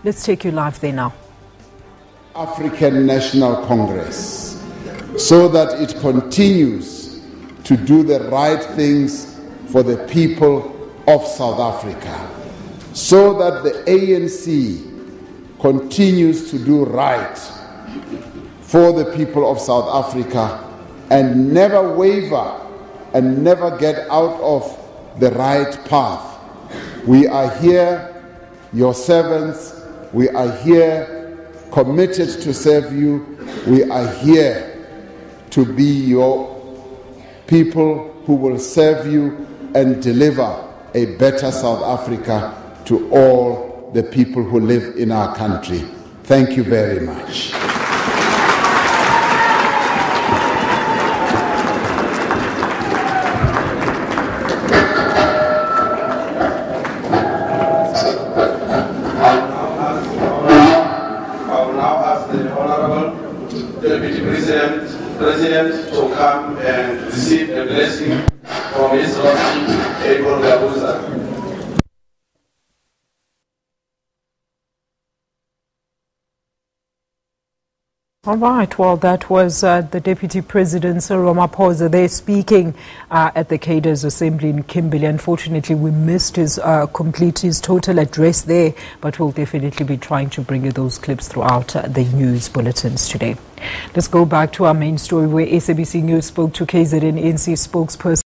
Let's take you live there now. African National Congress, so that it continues to do the right things for the people of South Africa, so that the ANC continues to do right for the people of South Africa and never waver and never get out of the right path. We are here, your servants. We are here committed to serve you. We are here to be your people who will serve you and deliver a better South Africa to all the people who live in our country. Thank you very much. Deputy President to come and receive a blessing from His Lordship, Cyril Ramaphosa. All right, well, that was the Deputy President, Cyril Ramaphosa, there speaking at the Cadres Assembly in Kimberley. Unfortunately, we missed his total address there, but we'll definitely be trying to bring you those clips throughout the news bulletins today. Let's go back to our main story, where SABC News spoke to KZN ANC spokesperson